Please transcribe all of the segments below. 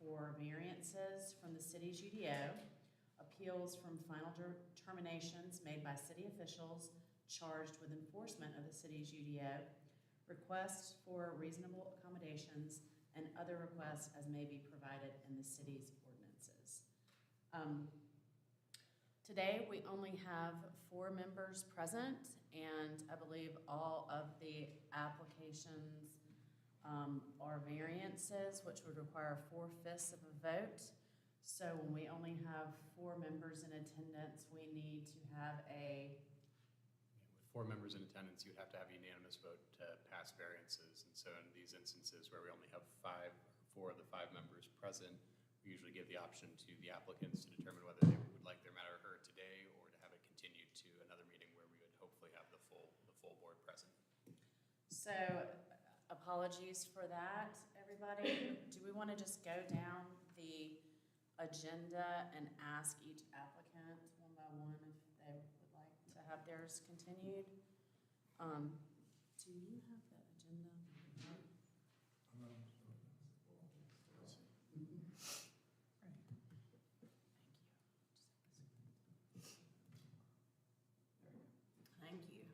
for variances from the city's UDO, appeals from final determinations made by city officials charged with enforcement of the city's UDO, requests for reasonable accommodations, and other requests as may be provided in the city's ordinances. Today, we only have 4 members present, and I believe all of the applications are variances, which would require 4/5 of a vote. So when we only have 4 members in attendance, we need to have With 4 members in attendance, you'd have to have a unanimous vote to pass variances. And so in these instances where we only have 4 of the 5 members present, we usually give the option to the applicants to determine whether they would like their matter heard today or to have it continued to another meeting where we would hopefully have the full board present. So apologies for that, everybody. Do we want to just go down the agenda and ask each applicant one by one if they would like to have theirs continued? Do you have the agenda? Thank you.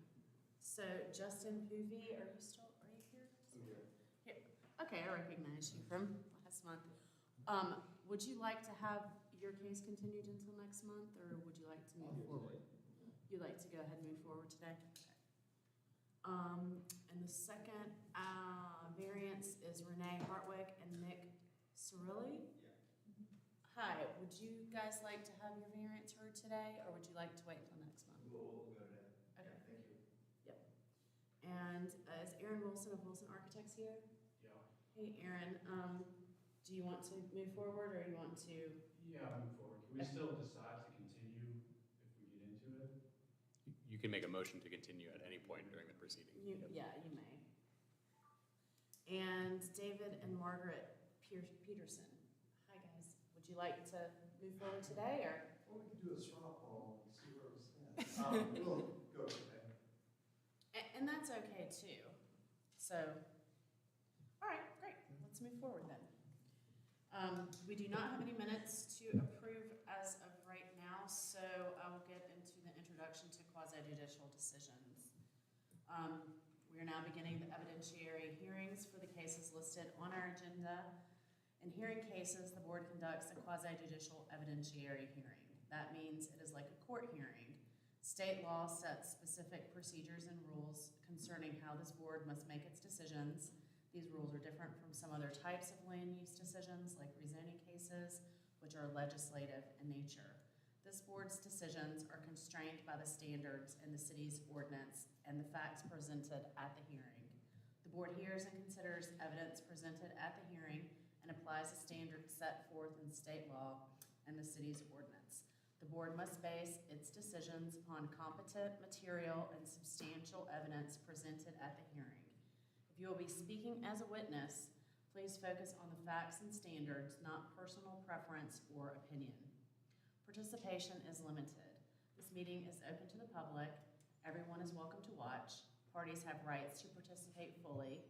So Justin Poovey, are you here? I'm here. Here. Okay, I recognize you from last month. Would you like to have your case continued until next month, or would you like to move forward? You'd like to go ahead and move forward today? Okay. And the second variance is Renee Hartwig and Nick Cirilli. Yeah. Hi, would you guys like to have your variance heard today, or would you like to wait until next month? We'll go today. Okay. Yeah, thank you. And is Aaron Wilson of Wilson Architects here? Yeah. Hey, Aaron, do you want to move forward, or you want to? Yeah, move forward. Can we still decide to continue if we get into it? You can make a motion to continue at any point during the proceeding. Yeah, you may. And David and Margaret Peterson. Hi, guys. Would you like to move forward today, or? Well, we can do a straw poll and see where we stand. We'll go today. And that's okay too. So, all right, great. Let's move forward then. We do not have any minutes to approve as of right now, so I will get into the introduction to quasi-judicial decisions. We are now beginning the evidentiary hearings for the cases listed on our agenda. In hearing cases, the board conducts a quasi-judicial evidentiary hearing. That means it is like a court hearing. State law sets specific procedures and rules concerning how this board must make its decisions. These rules are different from some other types of land use decisions, like rezoning cases, which are legislative in nature. This board's decisions are constrained by the standards in the city's ordinance and the facts presented at the hearing. The board hears and considers evidence presented at the hearing and applies the standards set forth in state law and the city's ordinance. The board must base its decisions upon competent material and substantial evidence presented at the hearing. If you will be speaking as a witness, please focus on the facts and standards, not personal preference or opinion. Participation is limited. This meeting is open to the public. Everyone is welcome to watch. Parties have rights to participate fully.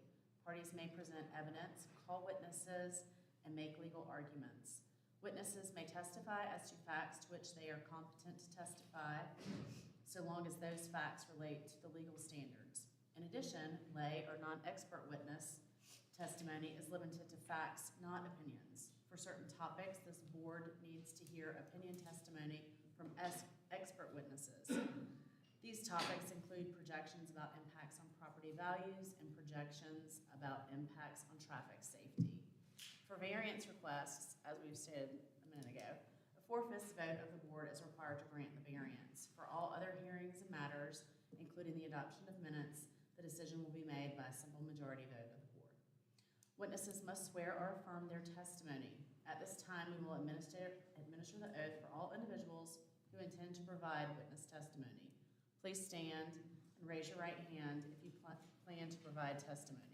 Parties may present evidence, call witnesses, and make legal arguments. Witnesses may testify as to facts to which they are competent to testify, so long as those facts relate to the legal standards. In addition, lay or non-expert witness testimony is limited to facts, not opinions. For certain topics, this board needs to hear opinion testimony from expert witnesses. These topics include projections about impacts on property values and projections about impacts on traffic safety. For variance requests, as we've stated a minute ago, a 4/5 vote of the board is required to grant the variance. For all other hearings and matters, including the adoption of minutes, the decision will be made by a simple majority vote of the board. Witnesses must swear or affirm their testimony. At this time, we will administer the oath for all individuals who intend to provide witness testimony. Please stand and raise your right hand if you plan to provide testimony.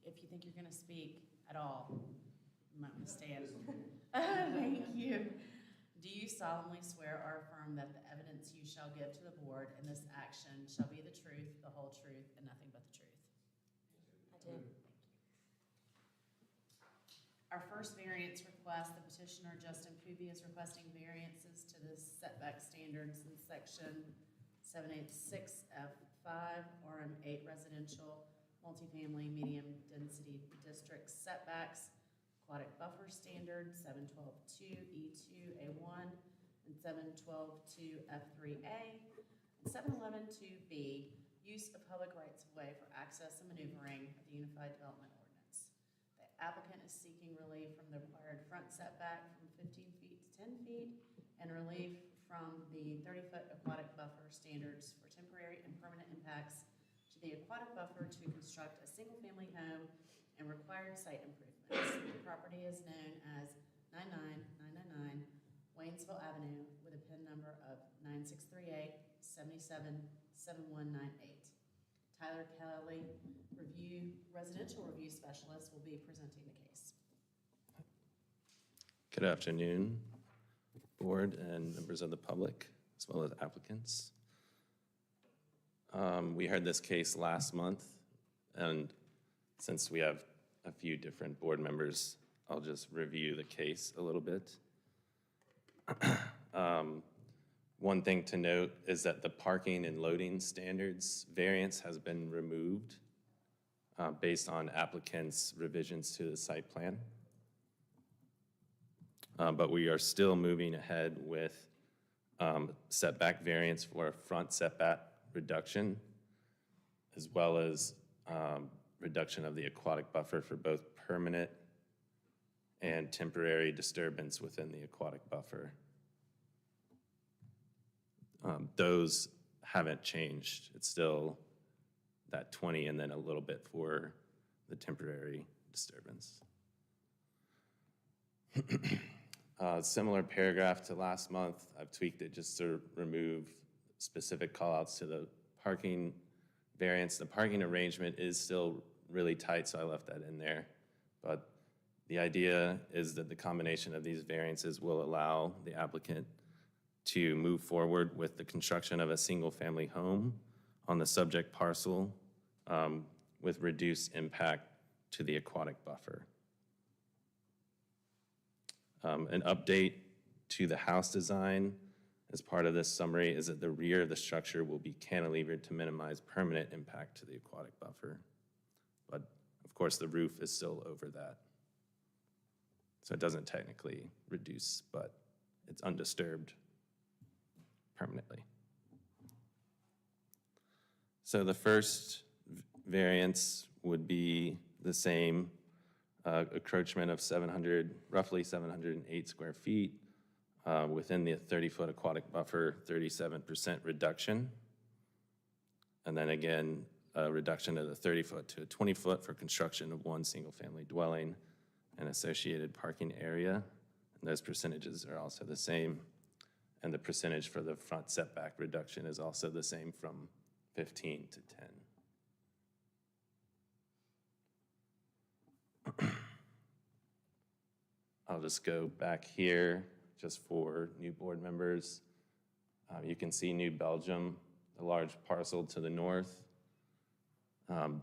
If you think you're going to speak at all, you might want to stand. Thank you. Do you solemnly swear or affirm that the evidence you shall give to the board in this action shall be the truth, the whole truth, and nothing but the truth? I do. Thank you. first variance request, the petitioner Justin Poobie is requesting variances to the setback standards in section 786F5, RM8 residential, multifamily, medium-density district setbacks, aquatic buffer standard, 712.2E2A1, and 712.2F3A, and 711.2B, use of public rights-of-way for access and maneuvering of the Unified Development Ordinance. The applicant is seeking relief from the required front setback from 15 feet to 10 feet, and relief from the 30-foot aquatic buffer standards for temporary and permanent impacts to the aquatic buffer to construct a single-family home and required site improvements. The property is known as 99999 Waynesville Avenue with a PIN number of 9638-777198. Tyler Kelly, residential review specialist, will be presenting the case. Good afternoon, board and members of the public, as well as applicants. We heard this case last month, and since we have a few different board members, I'll just review the case a little bit. One thing to note is that the parking and loading standards variance has been removed based on applicants' revisions to the site plan. But we are still moving ahead with setback variance for a front setback reduction, as well as reduction of the aquatic buffer for both permanent and temporary disturbance within the aquatic buffer. Those haven't changed. It's still that 20 and then a little bit for the temporary disturbance. Similar paragraph to last month. I've tweaked it just to remove specific callouts to the parking variance. The parking arrangement is still really tight, so I left that in there. But the idea is that the combination of these variances will allow the applicant to move forward with the construction of a single-family home on the subject parcel with reduced impact to the aquatic buffer. An update to the house design as part of this summary is that the rear of the structure will be cantilevered to minimize permanent impact to the aquatic buffer. But of course, the roof is still over that. So it doesn't technically reduce, but it's undisturbed permanently. So the first variance would be the same, encroachment of roughly 708 square feet within the 30-foot aquatic buffer, 37% reduction. And then again, a reduction of the 30-foot to a 20-foot for construction of one single-family dwelling and associated parking area. And those percentages are also the same. And the percentage for the front setback reduction is also the same from 15 to 10. I'll just go back here just for new board members. You can see New Belgium, a large parcel to the north.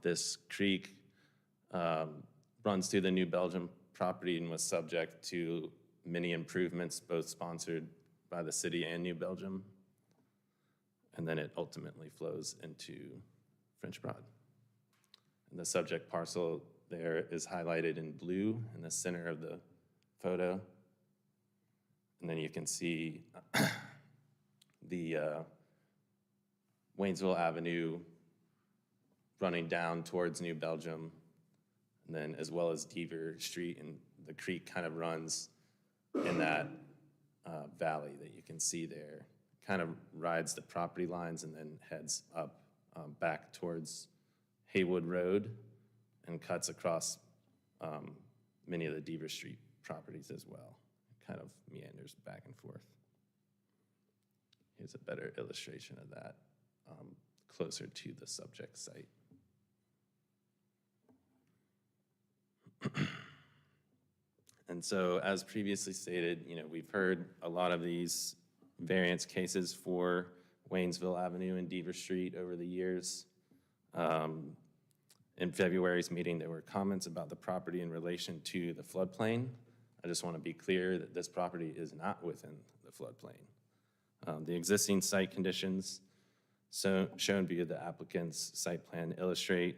This creek runs through the New Belgium property and was subject to many improvements, both sponsored by the city and New Belgium. And then it ultimately flows into French Broad. And the subject parcel there is highlighted in blue in the center of the photo. And then you can see the Waynesville Avenue running down towards New Belgium, and then as well as Deaver Street, and the creek kind of runs in that valley that you can see there. Kind of rides the property lines and then heads up back towards Haywood Road and cuts across many of the Deaver Street properties as well. It kind of meanders back and forth. Here's a better illustration of that closer to the subject site. And so, as previously stated, we've heard a lot of these variance cases for Waynesville Avenue and Deaver Street over the years. In February's meeting, there were comments about the property in relation to the floodplain, I just want to be clear that this property is not within the floodplain. The existing site conditions shown via the applicant's site plan illustrate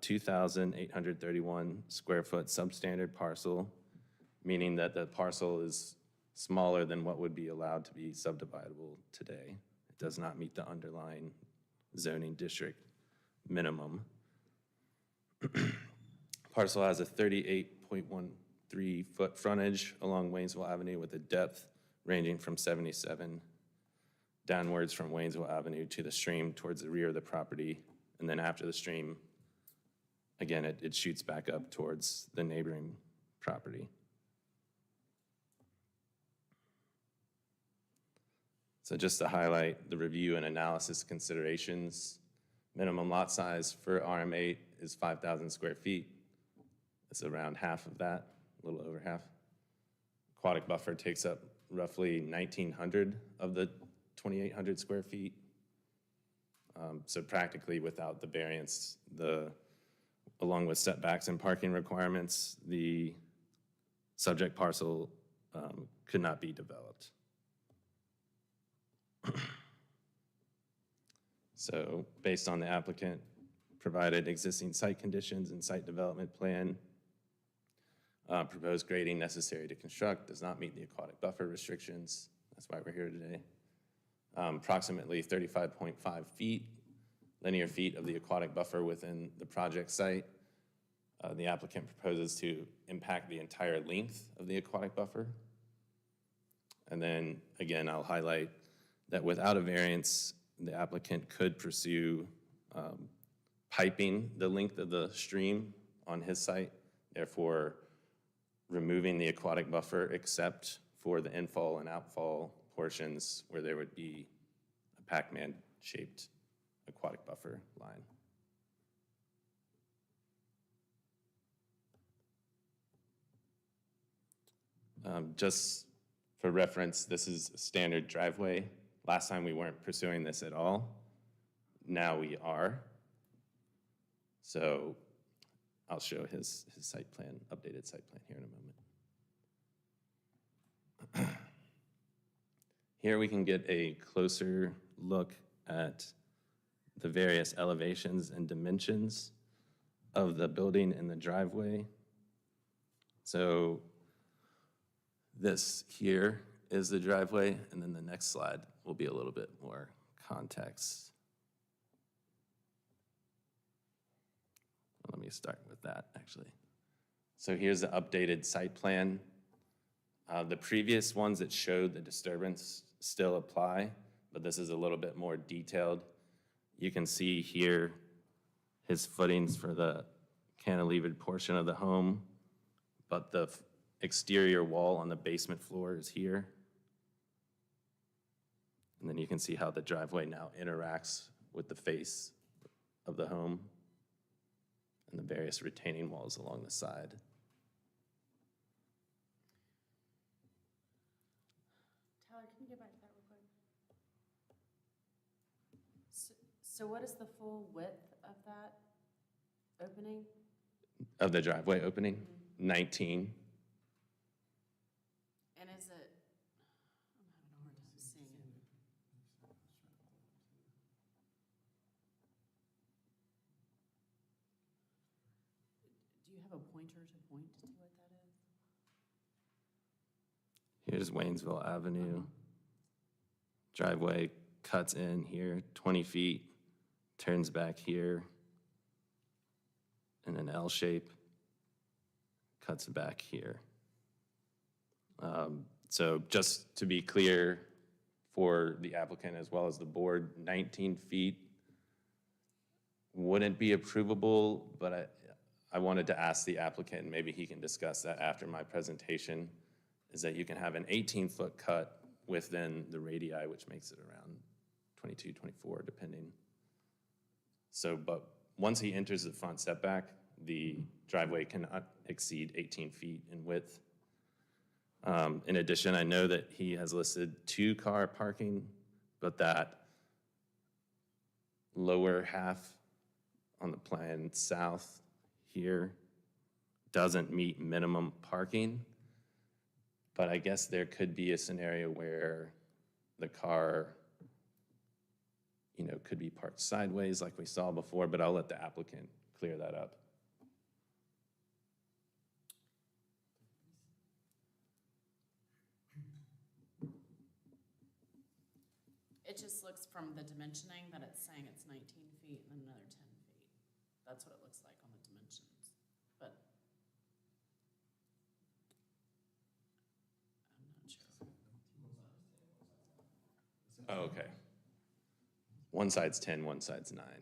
2,831 square foot substandard parcel, meaning that the parcel is smaller than what would be allowed to be subdividable today. It does not meet the underlying zoning district minimum. Parcel has a 38.13 foot frontage along Waynesville Avenue with a depth ranging from 77 downwards from Waynesville Avenue to the stream towards the rear of the property. And then after the stream, again, it shoots back up towards the neighboring property. So just to highlight the review and analysis considerations, minimum lot size for RM8 is 5,000 square feet. It's around half of that, a little over half. Aquatic buffer takes up roughly 1,900 of the 2,800 square feet. So practically without the variance, along with setbacks and parking requirements, the subject parcel could not be developed. So based on the applicant provided existing site conditions and site development plan, proposed grading necessary to construct does not meet the aquatic buffer restrictions. That's why we're here today. Approximately 35.5 feet, linear feet of the aquatic buffer within the project site. The applicant proposes to impact the entire length of the aquatic buffer. And then again, I'll highlight that without a variance, the applicant could pursue piping the length of the stream on his site, therefore removing the aquatic buffer except for the infall and outfall portions where there would be a Pac-Man shaped aquatic buffer line. Just for reference, this is a standard driveway. Last time we weren't pursuing this at all. Now we are. So I'll show his site plan, updated site plan here in a moment. Here we can get a closer look at the various elevations and dimensions of the building and the driveway. So this here is the driveway, and then the next slide will be a little bit more context. Let me start with that, actually. So here's the updated site plan. The previous ones that showed the disturbance still apply, but this is a little bit more detailed. You can see here his footings for the cantilevered portion of the home, but the exterior wall on the basement floor is here. And then you can see how the driveway now interacts with the face of the home and the various retaining walls along the side. Tyler, can you get back to that real quick? So what is the full width of that opening? Of the driveway opening? 19. And is it, I'm having a hard time seeing it. Do you have a pointer to point to what that is? Here's Waynesville Avenue. Driveway cuts in here, 20 feet, turns back here in an L shape, cuts back here. So just to be clear for the applicant as well as the board, 19 feet wouldn't be approvable, but I wanted to ask the applicant, and maybe he can discuss that after my presentation, is that you can have an 18-foot cut within the radii, which makes it around 22, 24, depending. So, but once he enters the front setback, the driveway cannot exceed 18 feet in width. In addition, I know that he has listed 2-car parking, but that lower half on the plan south here doesn't meet minimum parking. But I guess there could be a scenario where the car, could be parked sideways like we saw before, but I'll let the applicant clear that up. It just looks from the dimensioning that it's saying it's 19 feet and then another 10 feet. That's what it looks like on the dimensions, but I'm not sure. Oh, okay. One side's 10, one side's 9. Got a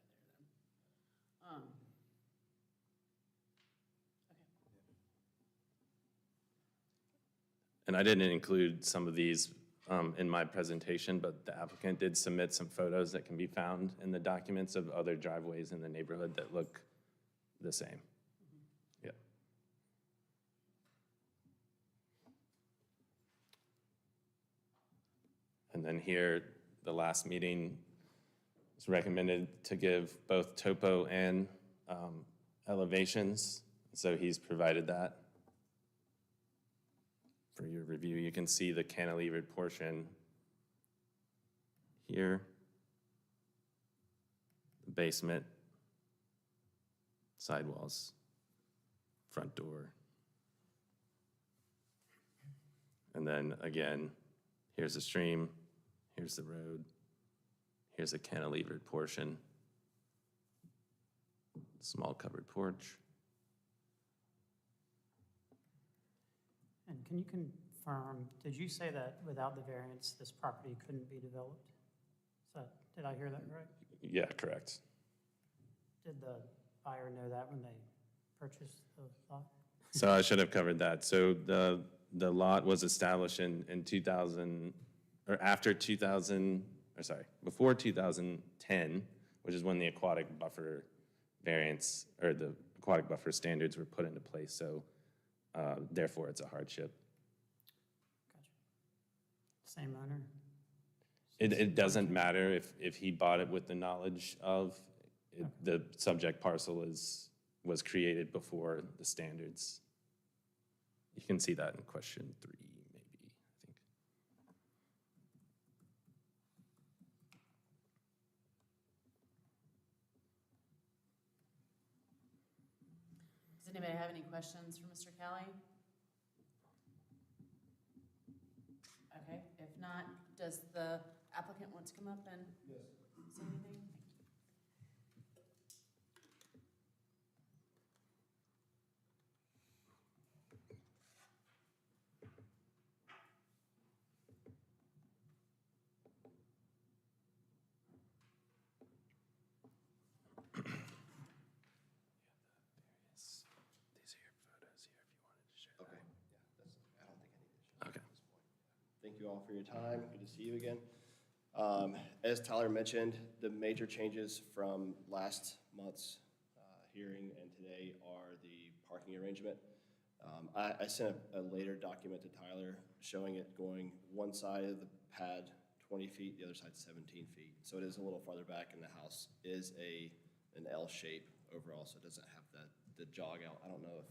typo there then. Okay. And I didn't include some of these in my presentation, but the applicant did submit some photos that can be found in the documents of other driveways in the neighborhood that look the same. Yeah. And then here, the last meeting, it's recommended to give both topo and elevations. So he's provided that for your review. You can see the cantilevered portion here, the basement, sidewalls, front door. And then again, here's the stream, here's the road, here's a cantilevered portion, small covered porch. And can you confirm, did you say that without the variance, this property couldn't be developed? Did I hear that right? Yeah, correct. Did the buyer know that when they purchased the lot? So I should have covered that. So the lot was established in 2000, or after 2000, or sorry, before 2010, which is when the aquatic buffer variance, or the aquatic buffer standards were put into place. So therefore, it's a hardship. Gotcha. Same owner? It doesn't matter if he bought it with the knowledge of, the subject parcel was created before the standards. You can see that in question 3, maybe, I think. Does anybody have any questions for Mr. Kelly? Okay, if not, does the applicant want to come up and say anything? These are your photos here if you wanted to share. Okay, yeah, I don't think I need to share Okay. at this point. Thank you all for your time. Good to see you again. As Tyler mentioned, the major changes from last month's hearing and today are the parking arrangement. I sent a later document to Tyler showing it going one side of the pad 20 feet, the other side 17 feet. So it is a little farther back, and the house is an L shape overall, so it doesn't have the jog out. I don't know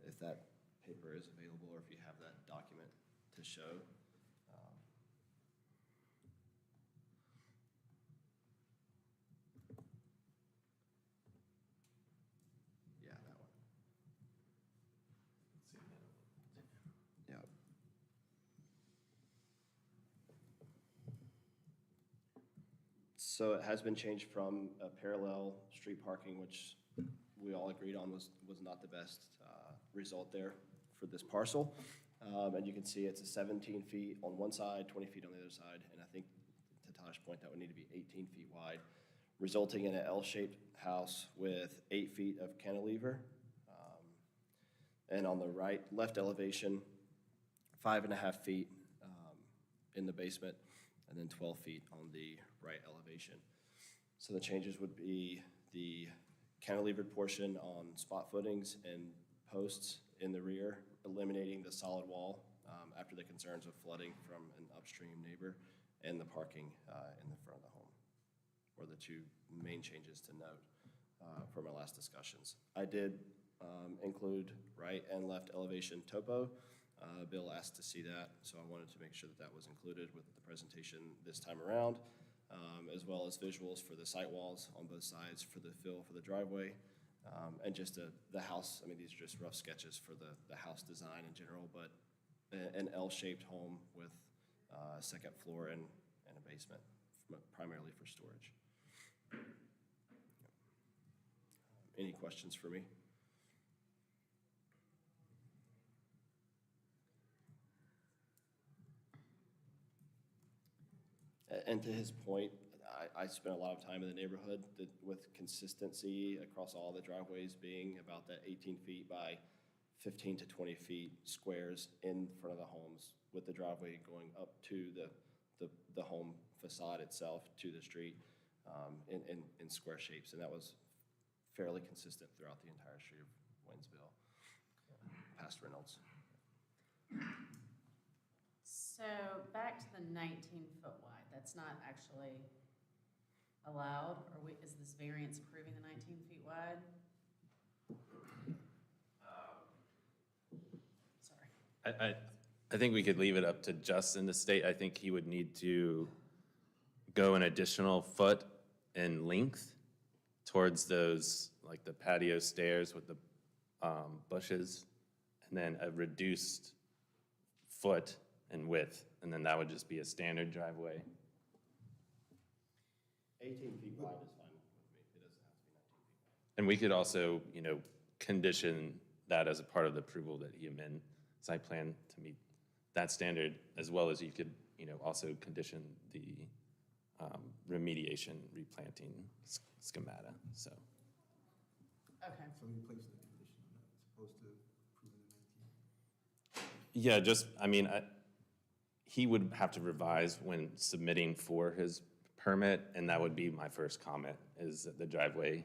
if that paper is available or if you have that document to show. Yeah, that one. Yeah. So it has been changed from a parallel street parking, which we all agreed on was not the best result there for this parcel. And you can see it's a 17 feet on one side, 20 feet on the other side, and I think, to Tosh's point, that would need to be 18 feet wide, resulting in an L-shaped house with 8 feet of cantilever. And on the left elevation, 5.5 feet in the basement, and then 12 feet on the right elevation. So the changes would be the cantilevered portion on spot footings and posts in the rear, eliminating the solid wall after the concerns of flooding from an upstream neighbor, and the parking in the front of the home, or the two main changes to note from our last discussions. I did include right and left elevation topo. Bill asked to see that, so I wanted to make sure that that was included with the presentation this time around, as well as visuals for the site walls on both sides for the fill for the driveway, and just the house. I mean, these are just rough sketches for the house design in general, but an L-shaped home with a second floor and a basement, primarily for storage. Any questions for me? And to his point, I spent a lot of time in the neighborhood with consistency across all the driveways being about that 18 feet by 15 to 20 feet squares in front of the homes, with the driveway going up to the home facade itself to the street in square shapes. And that was fairly consistent throughout the entire street of Waynesville, past Reynolds. So back to the 19-foot wide, that's not actually allowed, or is this variance approving the 19 feet wide? Sorry. I think we could leave it up to Justin to state. I think he would need to go an additional foot in length towards those, like the patio stairs with the bushes, and then a reduced foot in width, and then that would just be a standard driveway. 18 feet wide is fine with me. It doesn't have to be 19 feet wide. And we could also, condition that as a part of the approval that he amend site plan to meet that standard, as well as you could, also condition the remediation, replanting schemata, so. Okay. So you place the condition on that as opposed to approving the 19? Yeah, just, he would have to revise when submitting for his permit, and that would be my first comment, is that the driveway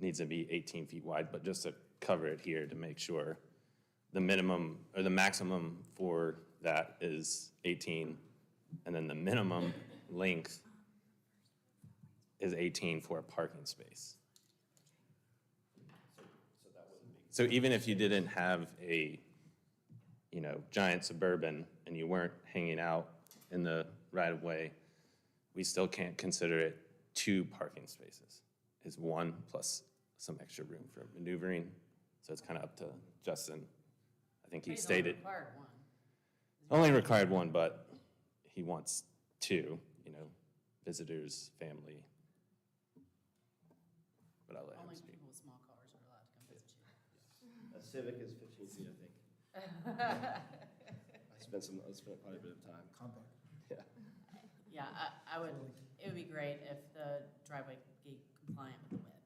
needs to be 18 feet wide, but just to cover it here to make sure the minimum, or the maximum for that is 18, and then the minimum length is 18 for a parking space. So that wouldn't be. So even if you didn't have a, giant Suburban and you weren't hanging out in the right-of-way, we still can't consider it 2 parking spaces. It's 1 plus some extra room for maneuvering. So it's kind of up to Justin. I think he He's stated. only required one. Only required 1, but he wants 2, visitors, family. But I'll let him Only speak. people with small cars are allowed to come visit you. A Civic is 15 feet, I think. I spent quite a bit of time. Compact. Yeah. Yeah, it would be great if the driveway could be compliant with the width.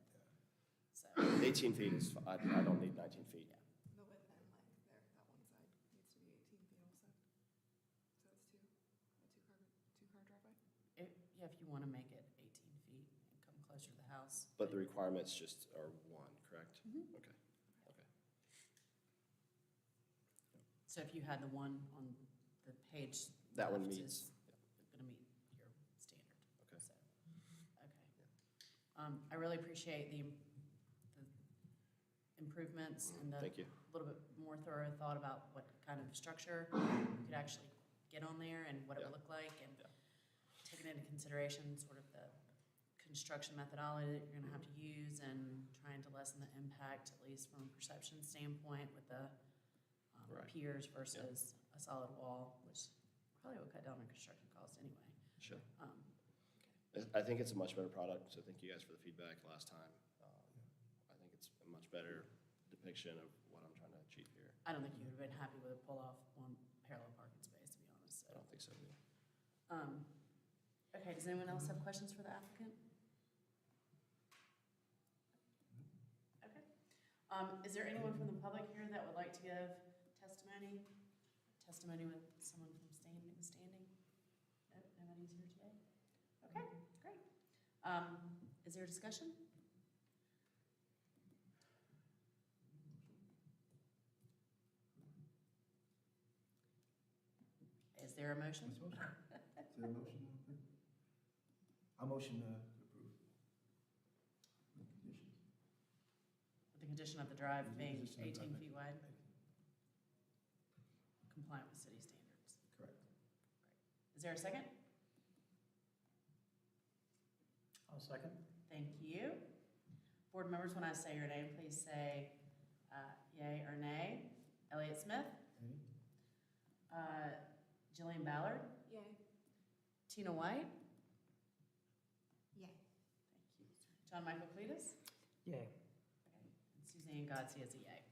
So, 18 feet is, I don't need 19 feet. The width and length there, that one side needs to be 18 feet also. So it's two-car driveway? yeah, if you want to make it 18 feet and come closer to the house. But the requirements just are 1, correct? Mhm. Okay. So if you had the one on the page. That one left meets. is Gonna meet your standard. Okay. So, okay. I really appreciate the improvements and the Thank you. little bit more thorough thought about what kind of structure you could actually get on there and what it would look like, and taking into consideration sort of the construction methodology that you're gonna have to use, and trying to lessen the impact, at least from a perception standpoint, with the Right. piers versus a solid wall, which probably will cut down on construction costs anyway. Sure. Um, I think it's a much better product, so thank you guys for the feedback last time. I think it's a much better depiction of what I'm trying to achieve here. I don't think you would have been happy with a pull-off one parallel parking space, to be honest, I so. don't think so either. Okay, does anyone else have questions for the applicant? Okay. Is there anyone from the public here that would like to give testimony? Testimony with someone from standing? No, nobody's here today? Okay, great. Is there a discussion? Is there a motion? Is there a motion? I motion to approve. condition of the drive being 18 feet wide, compliant with city standards. Correct. Is there a second? I'll second. Thank you. Board members, when I say your name, please say yay or nay. Elliot Smith, Jillian Ballard, Yay. Tina White, Yay. thank you. John Michael Cletus, Yay. okay. And Suzanne Godsey is a yay.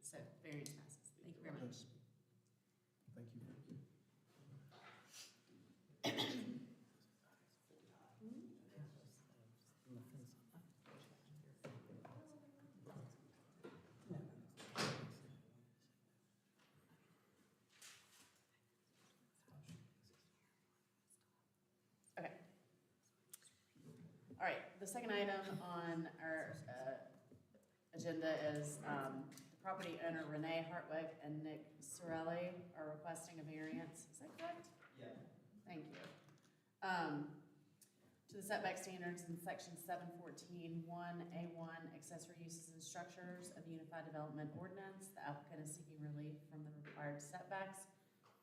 So variance passes. Thank you very much. Thank you. Okay. All right, the second item on our agenda is the property owner Renee Hartwig and Nick Sorelli are requesting a variance. Is that correct? Yeah. Thank you. To the setback standards in section 714-1A1, accessory uses and structures of the Unified Development Ordinance, the applicant is seeking relief from the required setbacks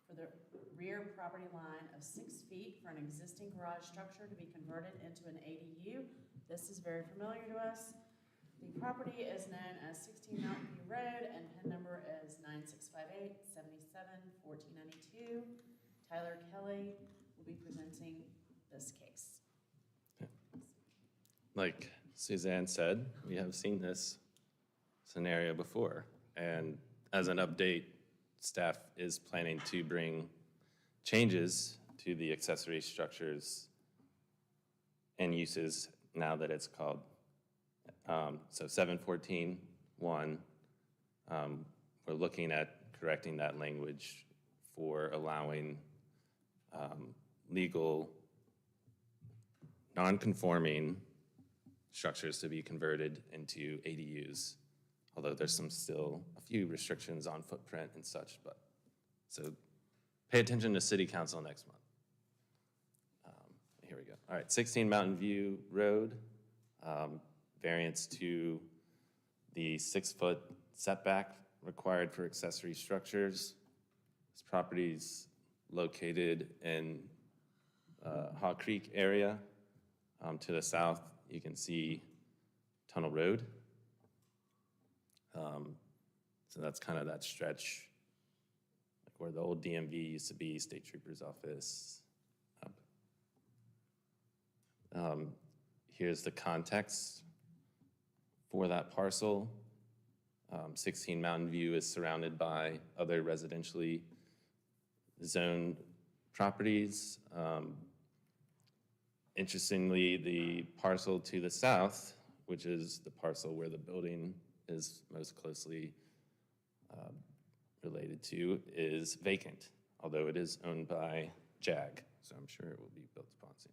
for the rear property line of 6 feet for an existing garage structure to be converted into an ADU. This is very familiar to us. The property is known as 16 Mountain View Road, and PIN number is 9658-77-1492. Tyler Kelly will be presenting this case. Like Suzanne said, we have seen this scenario before. And as an update, staff is planning to bring changes to the accessory structures and uses now that it's called. So 714.1, we're looking at correcting that language for allowing legal, non-conforming structures to be converted into ADUs, although there's still a few restrictions on footprint and such, but, so pay attention to City Council next month. Here we go. All right, 16 Mountain View Road, variance to the 6-foot setback required for accessory structures. This property's located in Haw Creek area. To the south, you can see Tunnel Road. So that's kind of that stretch, like where the old DMV used to be, State Trooper's office. Here's the context for that parcel. 16 Mountain View is surrounded by other residentially zoned properties. Interestingly, the parcel to the south, which is the parcel where the building is most closely related to, is vacant, although it is owned by JAG, so I'm sure it will be built upon soon.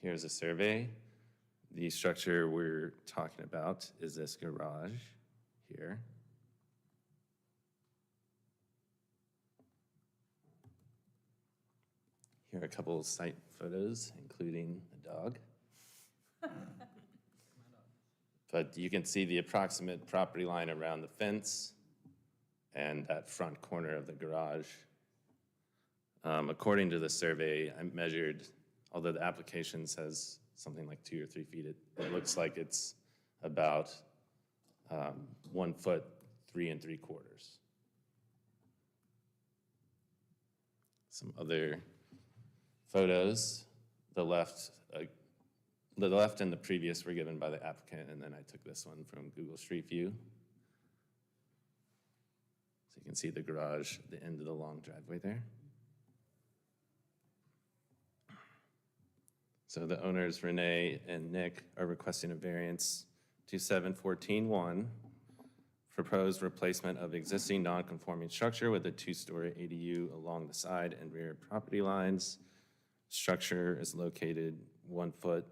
Here's a survey. The structure we're talking about is this garage here. Here are a couple of site photos, including the dog. But you can see the approximate property line around the fence and that front corner of the garage. According to the survey, I measured, although the application says something like 2 or 3 feet, it looks like it's about 1 foot 3 3/4. Some other photos. The left and the previous were given by the applicant, and then I took this one from Google Street View. So you can see the garage at the end of the long driveway there. So the owners, Renee and Nick, are requesting a variance to 714.1, proposed replacement of existing non-conforming structure with a 2-story ADU along the side and rear property lines. Structure is located 1 foot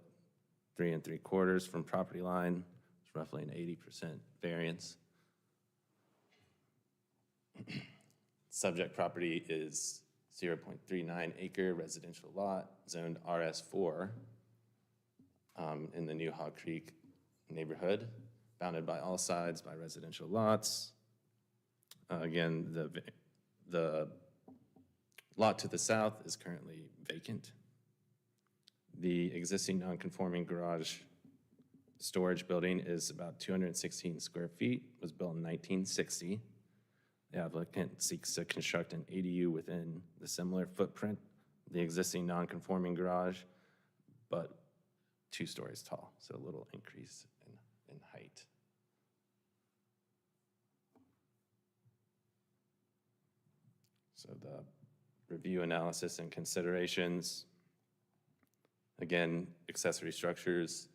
3 3/4 from property line. It's roughly an 80% variance. Subject property is 0.39 acre residential lot, zoned RS4. in the New Hog Creek neighborhood, bounded by all sides by residential lots. Again, the lot to the south is currently vacant. The existing non-conforming garage storage building is about 216 square feet, was built in 1960. The applicant seeks to construct an ADU within the similar footprint, the existing non-conforming garage, but 2 stories tall, so a little increase in height. So the review, analysis, and considerations. Again, accessory structures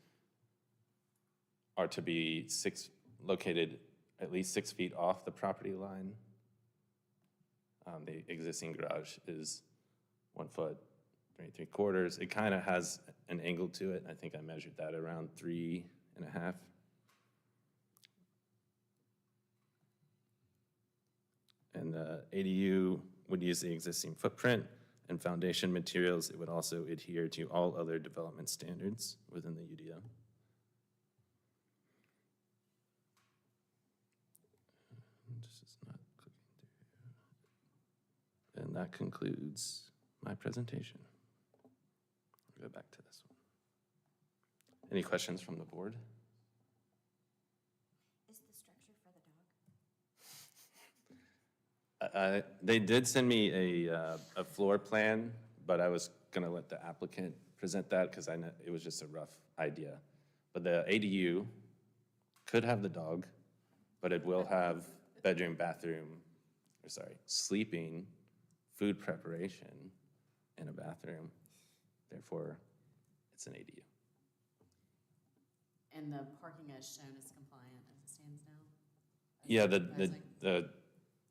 are to be located at least 6 feet off the property line. The existing garage is 1 foot, 3 3/4. It kind of has an angle to it. I think I measured that around 3.5. And the ADU would use the existing footprint and foundation materials. It would also adhere to all other development standards within the UDO. This is not clicking through. And that concludes my presentation. I'll go back to this one. Any questions from the board? Is the structure for the dog? They did send me a floor plan, but I was gonna let the applicant present that because I know it was just a rough idea. But the ADU could have the dog, but it will have bedroom, bathroom, sleeping, food preparation, and a bathroom. Therefore, it's an ADU. And the parking as shown is compliant as it stands now? As Yeah, you're proposing? the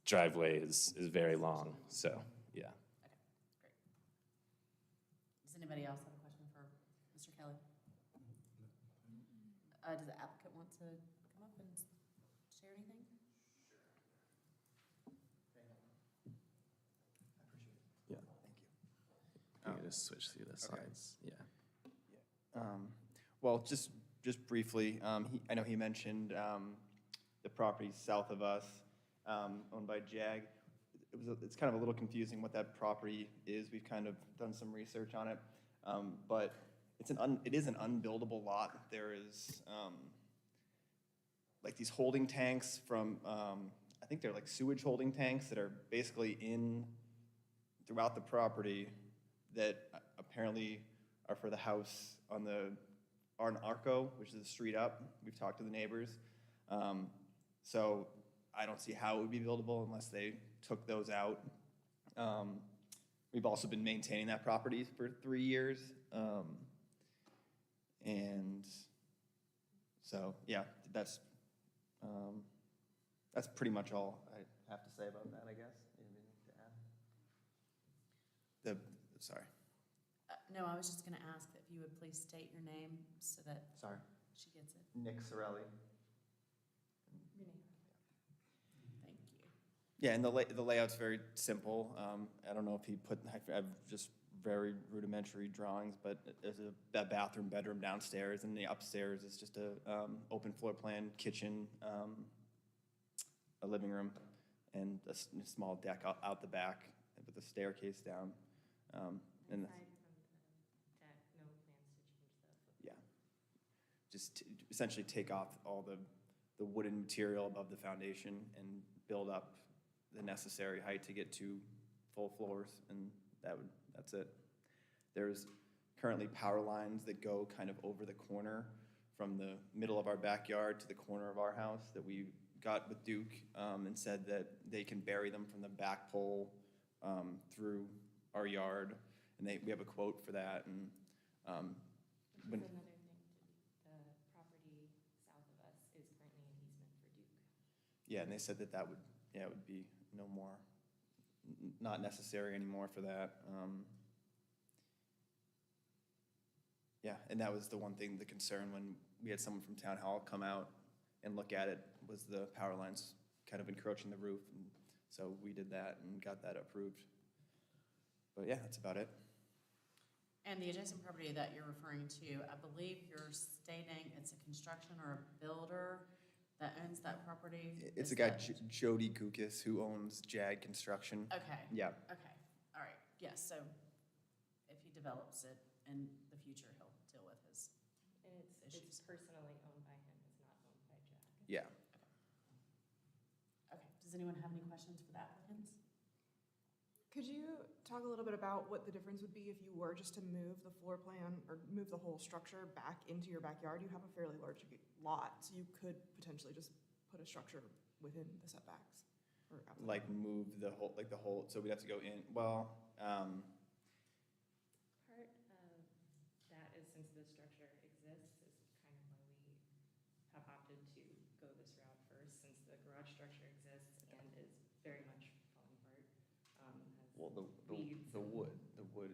driveway is very long, so, yeah. Okay, great. Does anybody else have a question for Mr. Kelly? Does the applicant want to come up and share anything? Yeah. Thank you. You can just switch through the slides, yeah. Well, just briefly, I know he mentioned the property south of us, owned by JAG. It's kind of a little confusing what that property is. We've kind of done some research on it, but it is an unbuildable lot. There is like these holding tanks from, I think they're like sewage holding tanks that are basically throughout the property that apparently are for the house on the Arco, which is the street up. We've talked to the neighbors. So I don't see how it would be buildable unless they took those out. We've also been maintaining that property for 3 years. And so, yeah, that's pretty much all I have to say about that, I guess. Anything to add? Sorry. No, I was just going to ask that if you would please state your name so that Sorry. she gets it. Nick Sorelli. Your name. Thank you. Yeah, and the layout's very simple. I don't know if he I've just very rudimentary drawings, but there's a bathroom, bedroom downstairs, and the upstairs is just a open floor plan, kitchen, a living room, and a small deck out the back with a staircase down. And Aside from the deck, no plans to change the yeah, just essentially take off all the wooden material above the foundation and build up the necessary height to get to full floors, and that's it. There's currently power lines that go kind of over the corner from the middle of our backyard to the corner of our house that we got with Duke, and said that they can bury them from the back pole through our yard, and we have a quote for that. And when, That's another thing, the property south of us is currently an easement for Duke. yeah, and they said that would be no more, not necessary anymore for that. Yeah, and that was the one thing, the concern when we had someone from Town Hall come out and look at it, was the power lines kind of encroaching the roof. And so we did that and got that approved. But yeah, that's about it. And the adjacent property that you're referring to, I believe you're stating it's a construction or a builder that owns that property? It's Is a guy, that- Jody Kukis, who owns Jag Construction. Okay. Yeah, Okay, all right, yes, so if he develops it in the future, he'll deal with his, And it's Issues. personally owned by him, it's not owned by Jack. yeah. okay. Does anyone have any questions for the applicants? Could you talk a little bit about what the difference would be if you were just to move the floor plan or move the whole structure back into your backyard? You have a fairly large lot, so you could potentially just put a structure within the setbacks or outside. Like move the whole, so we'd have to go in, well, Part of that is since the structure exists, is kind of why we have opted to go this route first, since the garage structure exists and is very much falling apart. Has well, weeds. the wood,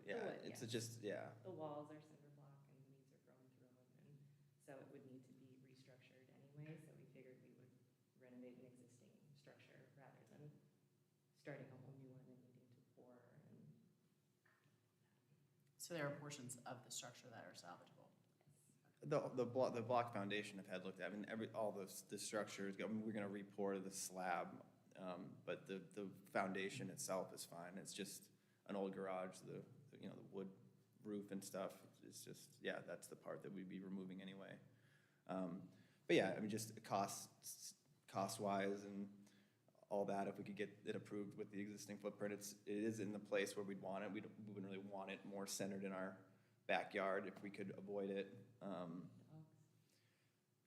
yeah, wood, it's yes. just, yeah. The walls are cinder block and the weeds are growing through them, and so it would need to be restructured anyway, so we figured we would renovate an existing structure rather than starting a whole new one and needing to pour and. So there are portions of the structure that are salvageable. The block foundation I've had looked at, I mean, all the structures, I mean, we're gonna re-pour the slab, but the foundation itself is fine. It's just an old garage, the wood roof and stuff. It's just, yeah, that's the part that we'd be removing anyway. But yeah, I mean, just cost-wise and all that, if we could get it approved with the existing footprint, it is in the place where we'd want it. We wouldn't really want it more centered in our backyard if we could avoid it.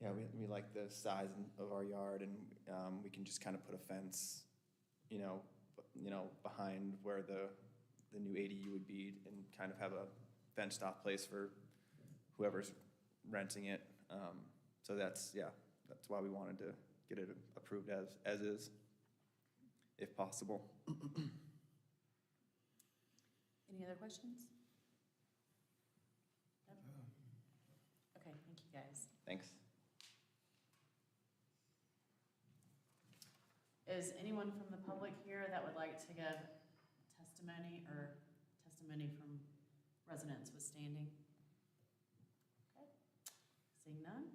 Yeah, we like the size of our yard, and we can just kind of put a fence, behind where the new ADU would be, and kind of have a fenced-off place for whoever's renting it. So that's why we wanted to get it approved as is, if possible. Any other questions? No? Okay, thank you, guys. Thanks. Is anyone from the public here that would like to give testimony from residents withstanding? Okay, seeing none.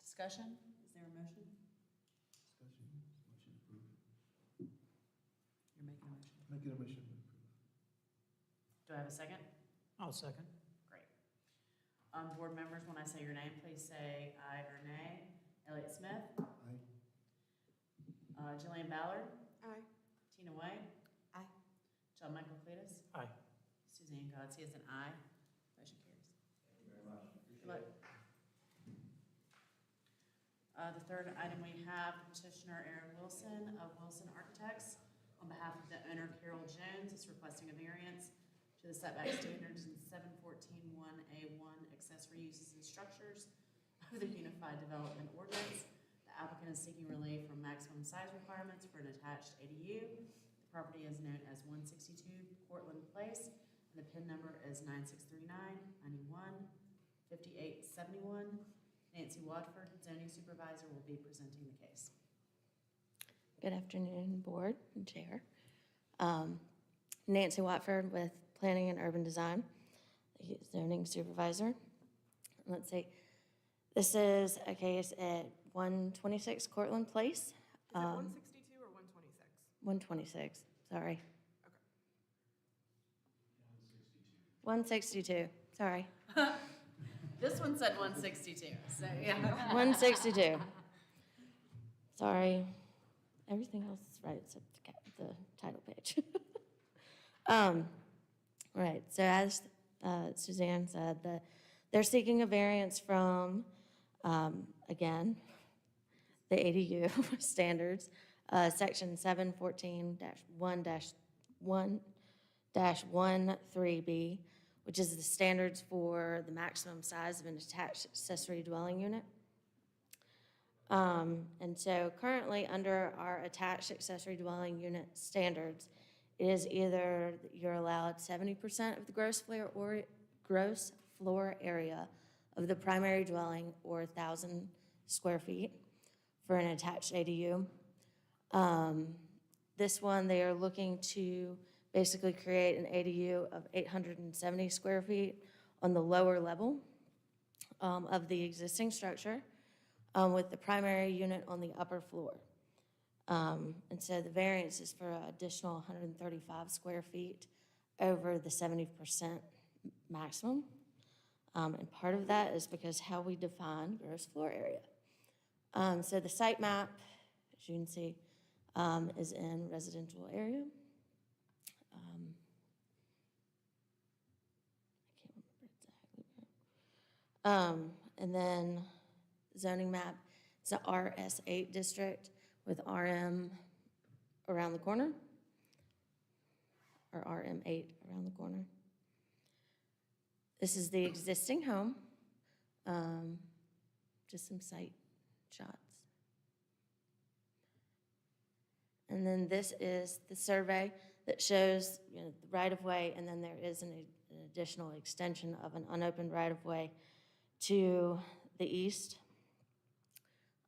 Discussion, is there a motion? Discussion, motion approved. You're making a motion. Making a motion to approve. Do I have a second? I'll second. Great. Board members, when I say your name, please say aye or nay. Elliot Smith, Aye. Jillian Ballard, Aye. Tina White. Aye. John Michael Cletus. Aye. Suzanne Godsey is an aye. Motion carries. Thank you very much. Good luck. The third item we have, petitioner Aaron Wilson of Wilson Architects. On behalf of the owner Carol Jones, is requesting a variance to the setback standards in 714-1A1 accessory uses and structures of the Unified Development Ordinance. The applicant is seeking relief from maximum size requirements for an attached ADU. The property is known as 162 Portland Place, and the PIN number is 9639-91-5871. Nancy Watford, zoning supervisor, will be presenting the case. Good afternoon, Board and Chair. Nancy Watford with Planning and Urban Design, the zoning supervisor. Let's see, this is a case at 126 Cortlandt Place. Is it 162 or 126? 126, sorry. Okay. 162, sorry. This one said 162, so yeah. 162. Sorry. Everything else is right except the title page. Right, so as Suzanne said, they're seeking a variance from, again, the ADU standards, section 714-1-13B, which is the standards for the maximum size of an attached accessory dwelling unit. And so currently, under our attached accessory dwelling unit standards, it is either you're allowed 70% of the gross floor area of the primary dwelling or 1,000 square feet for an attached ADU. This one, they are looking to basically create an ADU of 870 square feet on the lower level of the existing structure, with the primary unit on the upper floor. And so the variance is for an additional 135 square feet over the 70% maximum. And part of that is because how we define gross floor area. So the site map, as you can see, is in residential area. I can't remember exactly. And then zoning map, it's an RS8 district with RM around the corner, or RM8 around the corner. This is the existing home, just some site shots. And then this is the survey that shows, you know, the right-of-way, and then there is an additional extension of an unopened right-of-way to the east.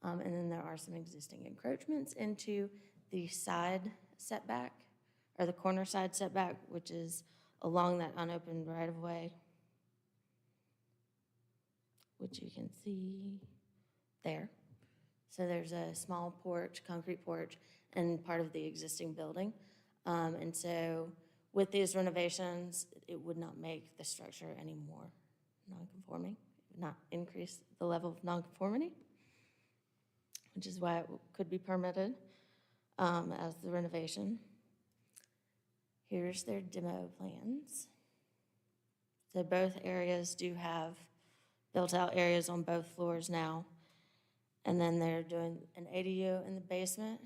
And then there are some existing encroachments into the side setback, or the corner side setback, which is along that unopened right-of-way, which you can see there. So there's a small porch, concrete porch, and part of the existing building. And so with these renovations, it would not make the structure any more non-conforming, it would not increase the level of non-conformity, which is why it could be permitted as the renovation. Here's their demo plans. So both areas do have built-out areas on both floors now. And then they're doing an ADU in the basement.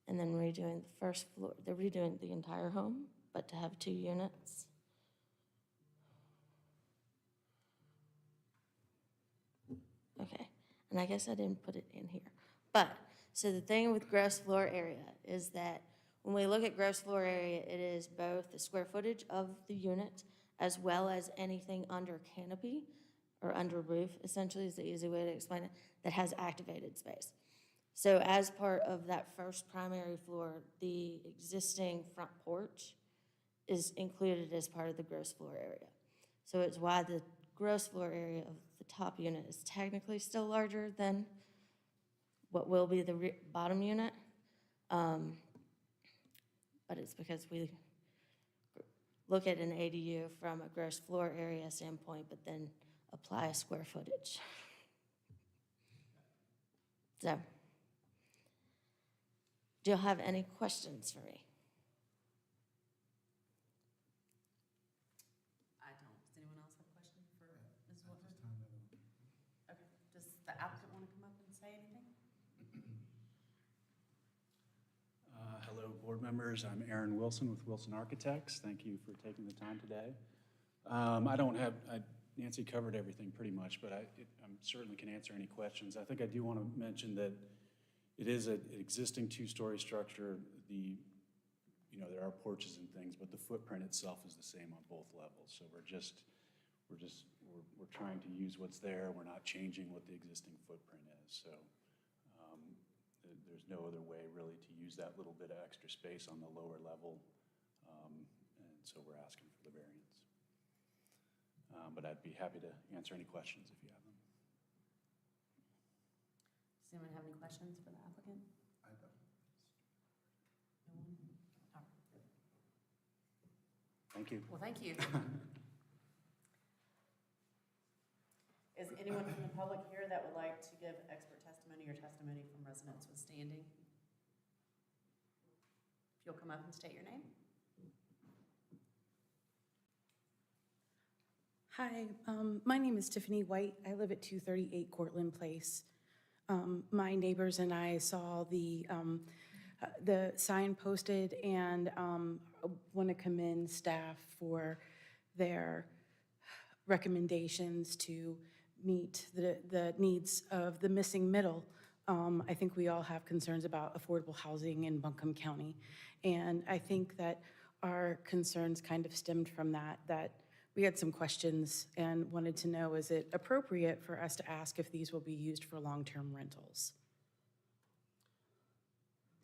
And then redoing the first floor. They're redoing the entire home, but to have 2 units. Okay, and I guess I didn't put it in here. But, so the thing with gross floor area is that when we look at gross floor area, it is both the square footage of the unit as well as anything under canopy or under roof, essentially is the easy way to explain it, that has activated space. So as part of that first primary floor, the existing front porch is included as part of the gross floor area. So it's why the gross floor area of the top unit is technically still larger than what will be the bottom unit. But it's because we look at an ADU from a gross floor area standpoint, but then apply a square footage. So, do you have any questions for me? I don't. Does anyone else have a question for Ms. Woodward? Okay, does the applicant want to come up and say anything? Hello, board members. I'm Aaron Wilson with Wilson Architects. Thank you for taking the time today. Nancy covered everything pretty much, but I certainly can answer any questions. I think I do want to mention that it is an existing 2-story structure. There are porches and things, but the footprint itself is the same on both levels. So we're trying to use what's there. We're not changing what the existing footprint is. So there's no other way really to use that little bit of extra space on the lower level. And so we're asking for the variance. But I'd be happy to answer any questions if you have them. Does anyone have any questions for the applicant? I don't. No one? All right. Thank you. Well, thank you. Is anyone from the public here that would like to give expert testimony or testimony from residents with standing? If you'll come up and state your name. Hi, my name is Tiffany White. I live at 238 Cortland Place. My neighbors and I saw the sign posted and want to commend staff for their recommendations to meet the needs of the missing middle. I think we all have concerns about affordable housing in Buncombe County. And I think that our concerns kind of stemmed from that we had some questions and wanted to know, is it appropriate for us to ask if these will be used for long-term rentals?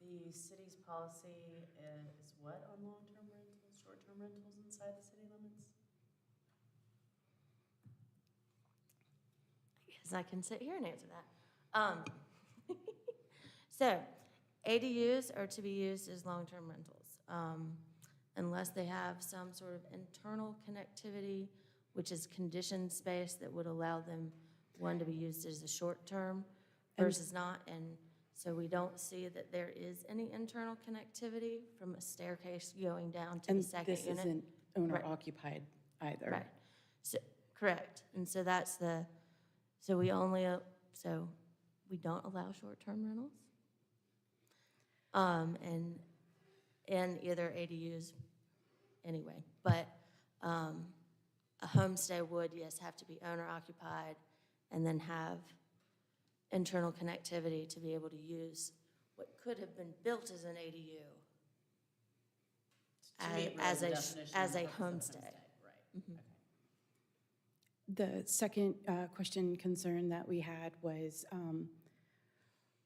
the city's policy is what on long-term rentals, short-term rentals inside the city limits? Yes, I can sit here and answer that. So, ADUs are to be used as long-term rentals, unless they have some sort of internal connectivity, which is conditioned space that would allow them, one, to be used as a short-term versus not, and so we don't see that there is any internal connectivity from a staircase going down to the And second this unit. isn't owner Right. occupied either. Right, so, correct, and so that's the, so we only, so we don't allow short-term rentals. And either ADUs anyway, but, a homestay would, yes, have to be owner occupied and then have internal connectivity to be able to use what could have been built as an ADU To meet really as the a, definition as a of homestay. Right, Mhm. okay. The second question, concern that we had was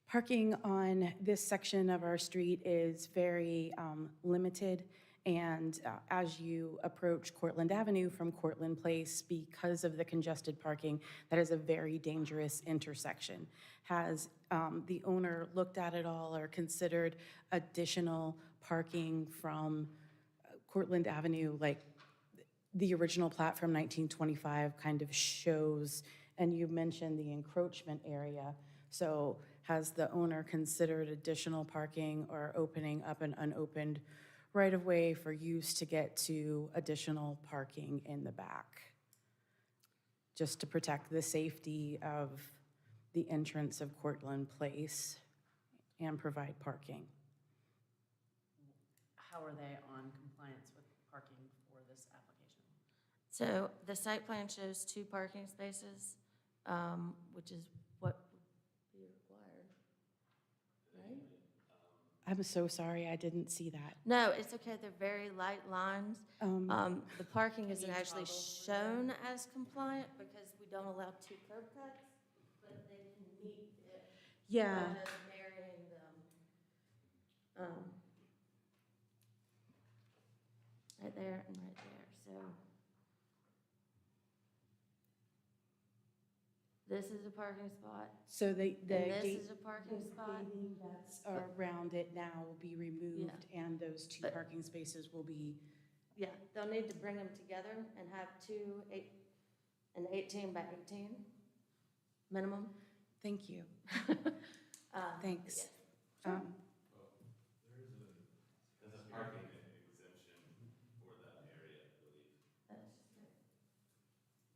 parking on this section of our street is very limited. And as you approach Cortlandt Avenue from Cortlandt Place, because of the congested parking, that is a very dangerous intersection. Has the owner looked at it all or considered additional parking from Cortlandt Avenue, like the original plat from 1925 kind of shows, and you mentioned the encroachment area. So has the owner considered additional parking or opening up an unopened right-of-way for use to get to additional parking in the back? Just to protect the safety of the entrance of Cortlandt Place and provide parking. How are they on compliance with parking for this application? So the site plan shows 2 parking spaces, which is what would be required, right? I'm so sorry, I didn't see that. No, it's okay, they're very light lines. The parking isn't you actually toggle shown as compliant because we don't allow 2 curb cuts, but they can meet it Yeah, by just marrying them. Right there and right there, so. This is a parking spot, so the and this gate. is a parking The spot. gating that's around it now will be removed, and those 2 But- parking spaces will be, Yeah, they'll need to bring them together and have an 18 by 18 minimum. thank you. Thanks. yes. Sure. There's a parking exemption for that area, I believe. That's just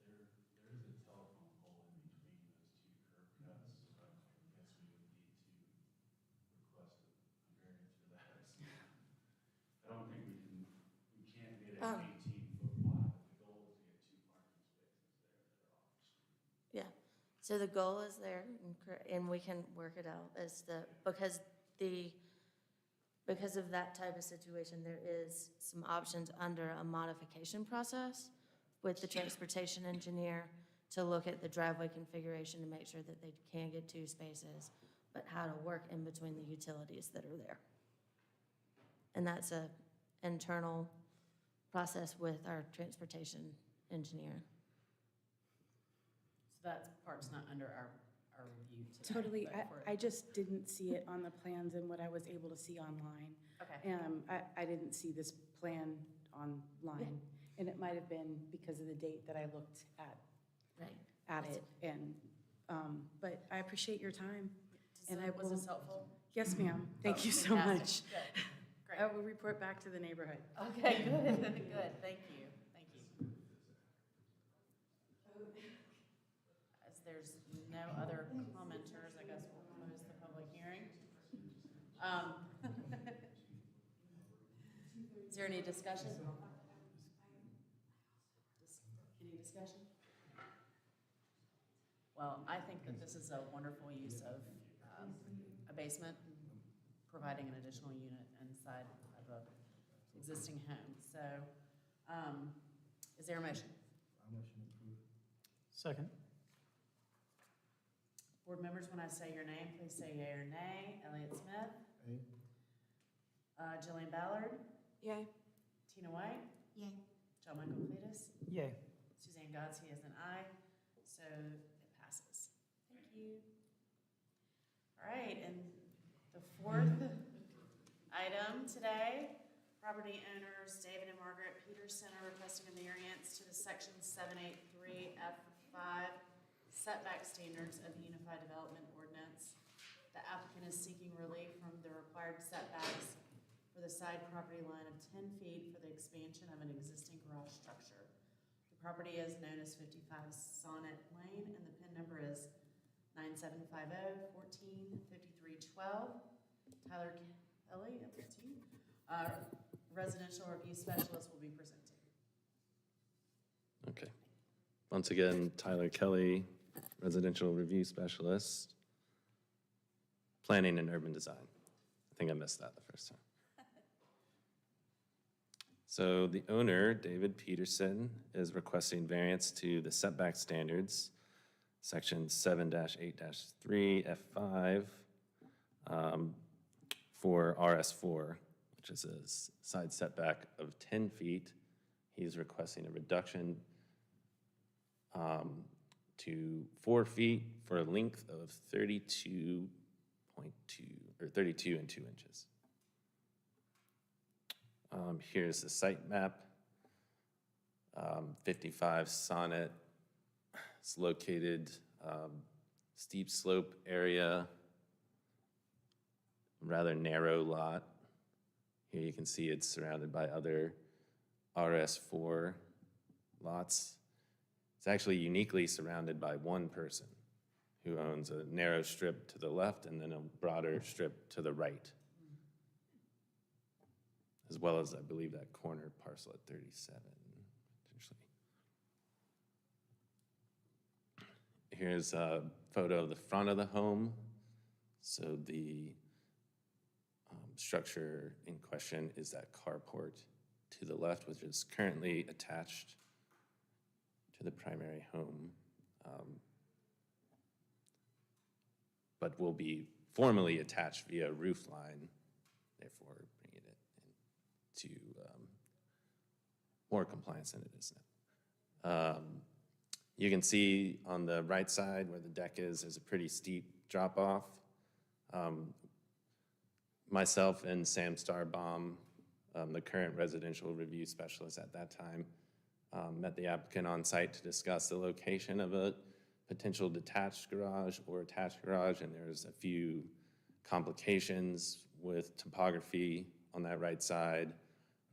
it. There is a telephone pole in between those 2 curb cuts, so I guess we would need to request a variance for that. I don't think we can't get an 18-foot wide, but the goal is to get 2 parking spaces there that are off the street. Yeah, so the goal is there, and we can work it out because of that type of situation, there is some options under a modification process with the transportation engineer to look at the driveway configuration to make sure that they can get 2 spaces, but how to work in between the utilities that are there. And that's a internal process with our transportation engineer. So that part's not under our review today. Totally, but for- I just didn't see it on the plans and what I was able to see online. Okay, I didn't see this plan online, and it might have been because of the date that I looked Right. at it, and, but I appreciate your time. And I was will- this helpful? Yes, ma'am, thank you so Fantastic. much. Good, great. I will report back to the neighborhood. Okay, good, good, thank you, thank you. As there's no other commenters, I guess we'll close the public hearing. Is there any discussion? Any discussion? Well, I think that this is a wonderful use of a basement, providing an additional unit inside of a existing home. So, is there a motion? Second. Board members, when I say your name, please say yea or nay. Elliott Smith? Jillian Ballard, Yay. Tina White, Yay. John Michael Cletus, Yay. Suzanne Godsey is an aye, so it passes. Thank you. All right, and the fourth item today, property owners David and Margaret Peterson are requesting a variance to the section 783F5 setback standards of the Unified Development Ordinance. The applicant is seeking relief from the required setbacks for the side property line of 10 feet for the expansion of an existing garage structure. The property is known as 55 Sonnet Lane, and the PIN number is 9750-145312. Tyler Kelly, at 15, residential review specialist, will be presenting. Okay. Once again, Tyler Kelly, residential review specialist, planning and urban design. I think I missed that the first time. So the owner, David Peterson, is requesting variance to the setback standards, section 7-8-3 F5, for RS4, which is a side setback of 10 feet. He's requesting a reduction to 4 feet for a length of 32.2, or 32 and 2 inches. Here's the site map. 55 Sonnet. It's located steep slope area, rather narrow lot. Here you can see it's surrounded by other RS4 lots. It's actually uniquely surrounded by one person who owns a narrow strip to the left and then a broader strip to the right, as well as, I believe, that corner parcel at 37, potentially. Here's a photo of the front of the home. So the structure in question is that carport to the left, which is currently attached to the primary home, but will be formally attached via roof line, therefore bringing it into more compliance than it is now. You can see on the right side where the deck is, there's a pretty steep drop off. Myself and Sam Starbaum, the current residential review specialist at that time, met the applicant on site to discuss the location of a potential detached garage or attached garage, and there's a few complications with topography on that right side,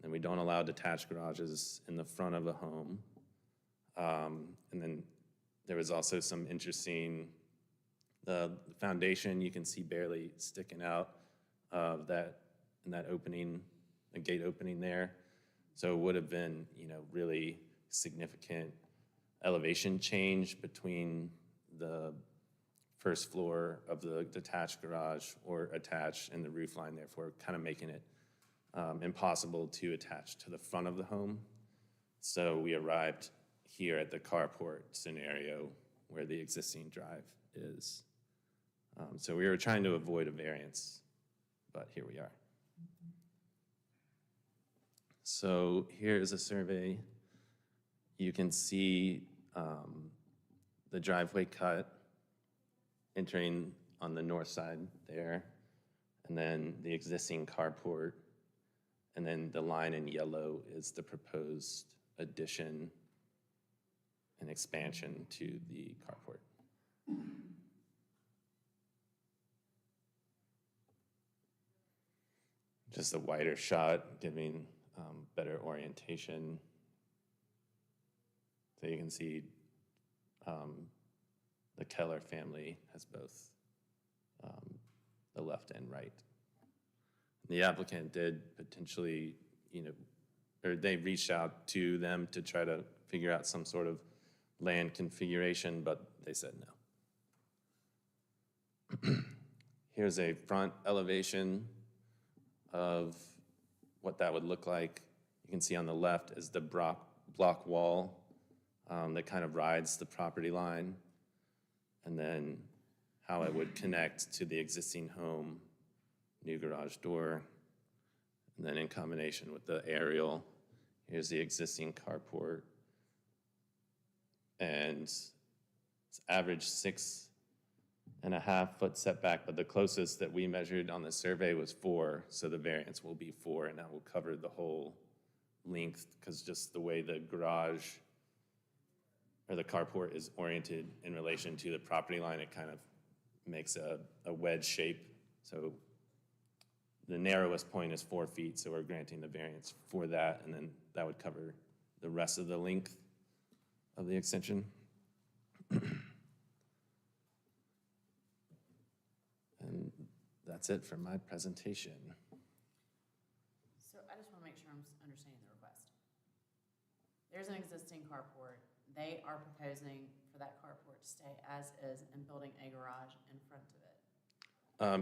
and we don't allow detached garages in the front of a home. And then there was also some interesting, the foundation you can see barely sticking out of that, in that opening, the gate opening there. So it would have been, really significant elevation change between the first floor of the detached garage or attached and the roof line, therefore kind of making it impossible to attach to the front of the home. So we arrived here at the carport scenario where the existing drive is. So we were trying to avoid a variance, but here we are. So here's a survey. You can see the driveway cut entering on the north side there, and then the existing carport, and then the line in yellow is the proposed addition and expansion to the carport. Just a wider shot, giving better orientation. So you can see the Keller family has both the left and right. The applicant did potentially, or they reached out to them to try to figure out some sort of land configuration, but they said no. Here's a front elevation of what that would look like. You can see on the left is the block wall that kind of rides the property line, and then how it would connect to the existing home, new garage door, And then in combination with the aerial, here's the existing carport. And it's average 6.5-foot setback, but the closest that we measured on the survey was 4, so the variance will be 4, and that will cover the whole length, because just the way the garage or the carport is oriented in relation to the property line, it kind of makes a wedge shape. So the narrowest point is 4 feet, so we're granting the variance for that, and then that would cover the rest of the length of the extension. And that's it for my presentation. So I just want to make sure I'm understanding the request. There's an existing carport. They are proposing for that carport to stay as is and building a garage in front of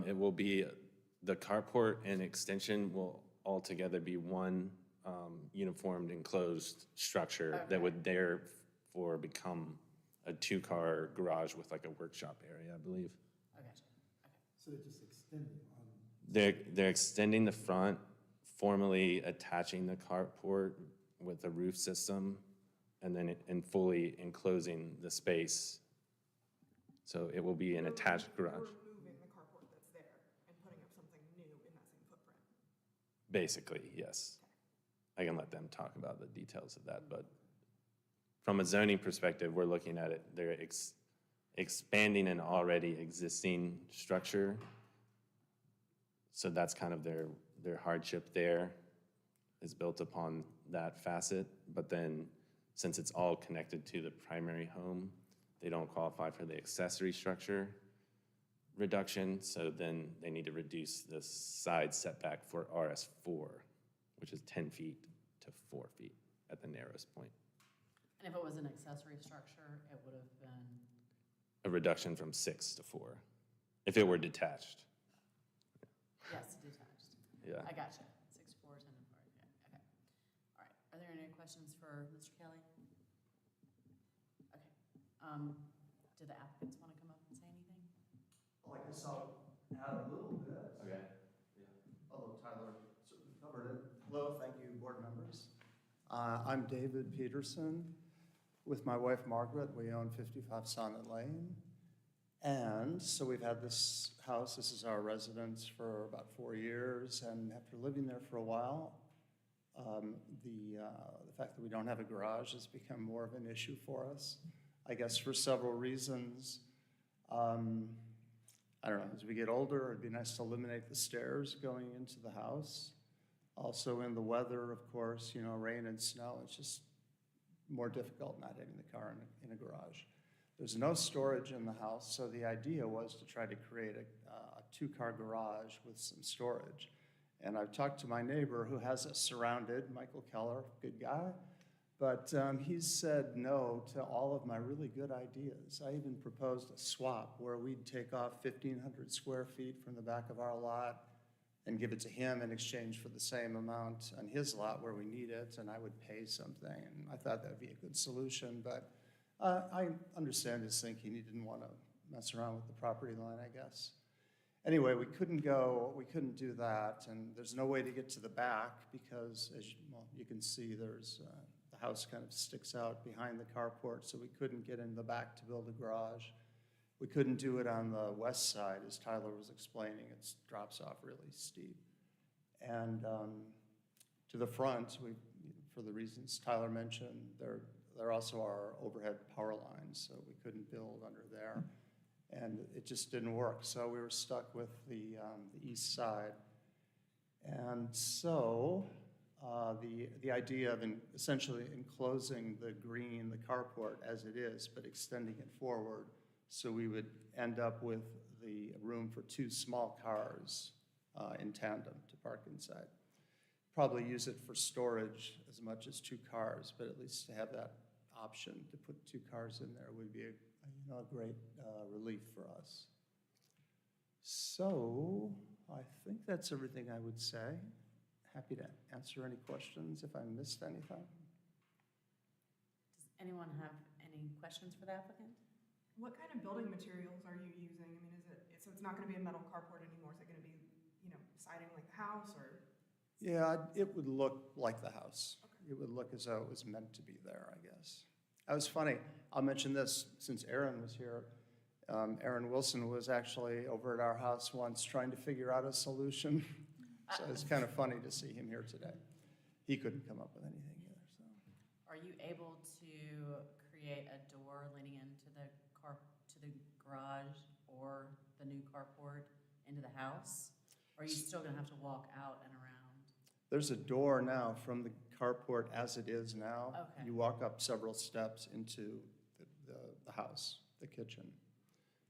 it. It will be, the carport and extension will altogether be one uniformed enclosed structure that would therefore become a 2-car garage with like a workshop area, I believe. I gotcha. Okay. So they're just extending on. They're extending the front, formally attaching the carport with a roof system, and then and fully enclosing the space. So it will be an attached garage. We're moving the carport that's there and putting up something new in that same footprint. Basically, yes. I can let them talk about the details of that, but from a zoning perspective, we're looking at it, they're expanding an already existing structure. So that's kind of their hardship there, is built upon that facet. But then, since it's all connected to the primary home, they don't qualify for the accessory structure reduction, so then they need to reduce the side setback for RS4, which is 10 feet to 4 feet at the narrowest point. And if it was an accessory structure, it would have been, A reduction from 6 to 4, if it were detached. yes, detached. Yeah. I gotcha. 6, 4, 10, and 4. Yeah, okay. All right. Are there any questions for Mr. Kelly? Okay. Do the applicants want to come up and say anything? Well, I guess I'll add a little bit. Okay. Although Tyler certainly covered it. Hello, thank you, board members. I'm David Peterson. With my wife Margaret, we own 55 Sonnet Lane. And so we've had this house, this is our residence for about 4 years, and after living there for a while, the fact that we don't have a garage has become more of an issue for us, I guess for several reasons. I don't know, as we get older, it'd be nice to eliminate the stairs going into the house. Also in the weather, of course, you know, rain and snow, it's just more difficult not having the car in a garage. There's no storage in the house, so the idea was to try to create a 2-car garage with some storage. And I've talked to my neighbor who has it surrounded, Michael Keller, good guy, but he's said no to all of my really good ideas. I even proposed a swap where we'd take off 1,500 square feet from the back of our lot and give it to him in exchange for the same amount on his lot where we need it, and I would pay something. And I thought that'd be a good solution, but I understand his thinking. He didn't want to mess around with the property line, I guess. Anyway, we couldn't do that, and there's no way to get to the back because, as you can see, there's the house kind of sticks out behind the carport, so we couldn't get in the back to build a garage. We couldn't do it on the west side, as Tyler was explaining. It drops off really steep. And to the front, for the reasons Tyler mentioned, there also are overhead power lines, so we couldn't build under there. And it just didn't work, so we were stuck with the east side. And so the idea of essentially enclosing the green, the carport as it is, but extending it forward, so we would end up with the room for 2 small cars in tandem to park inside. Probably use it for storage as much as 2 cars, but at least to have that option to put 2 cars in there would be a great relief for us. So I think that's everything I would say. Happy to answer any questions if I missed anything. Does anyone have any questions for the applicant? What kind of building materials are you using? I mean, so it's not going to be a metal carport anymore? Is it going to be, siding like the house or? Yeah, it would look like the house. It would look as though it was meant to be there, I guess. That was funny. I'll mention this since Aaron was here. Aaron Wilson was actually over at our house once trying to figure out a solution. So it's kind of funny to see him here today. He couldn't come up with anything either, so. Are you able to create a door leading into the garage or the new carport into the house? Or are you still gonna have to walk out and around? There's a door now from the carport as it is now. Okay. You walk up several steps into the house, the kitchen.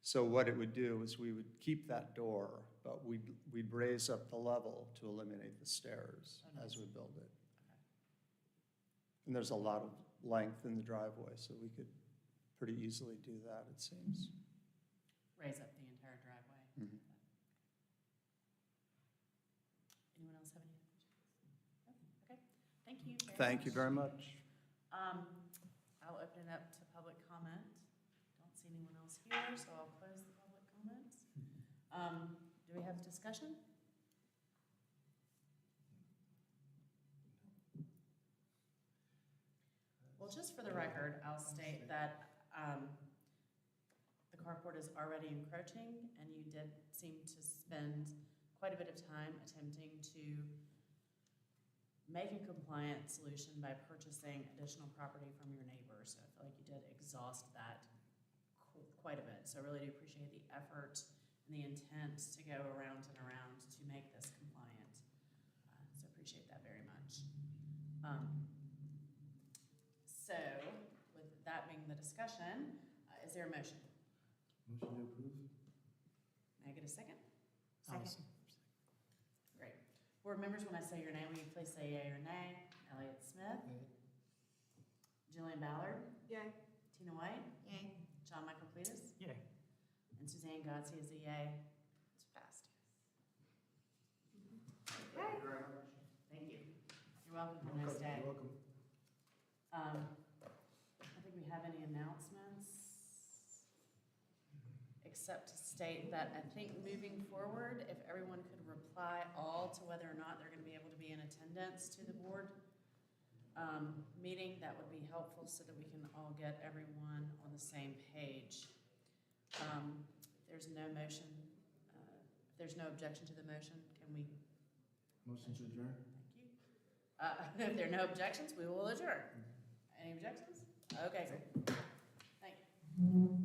So what it would do is we would keep that door, but we'd raise up the level to eliminate the stairs as we build it. And there's a lot of length in the driveway, so we could pretty easily do that, it seems. Raise up the entire driveway. Mhm. Anyone else have any questions? Okay, thank you very much. Thank you very much. I'll open it up to public comment. Don't see anyone else here, so I'll close the public comments. Do we have discussion? Well, just for the record, I'll state that the carport is already encroaching, and you did seem to spend quite a bit of time attempting to make a compliant solution by purchasing additional property from your neighbors. So I feel like you did exhaust that quite a bit. So I really do appreciate the effort and the intent to go around and around to make this compliant. So appreciate that very much. So with that being the discussion, is there a motion? Motion to approve? May I get a second? Second. Great. Board members, when I say your name, will you please say yea or nay? Elliot Smith? Jillian Ballard? Yay. Tina White? Yay. John Michael Cletus? Yay. And Suzanne Godsey is a yay. It's passed. Thank you very much. Thank you. You're welcome. Have a nice day. You're welcome. I think we have any announcements, except to state that I think moving forward, if everyone could reply all to whether or not they're going to be able to be in attendance to the board meeting, that would be helpful so that we can all get everyone on the same page. If there's no motion, if there's no objection to the motion, can we? Motion to adjourn? Thank you. If there are no objections, we will adjourn. Any objections? Okay, great. Thank you.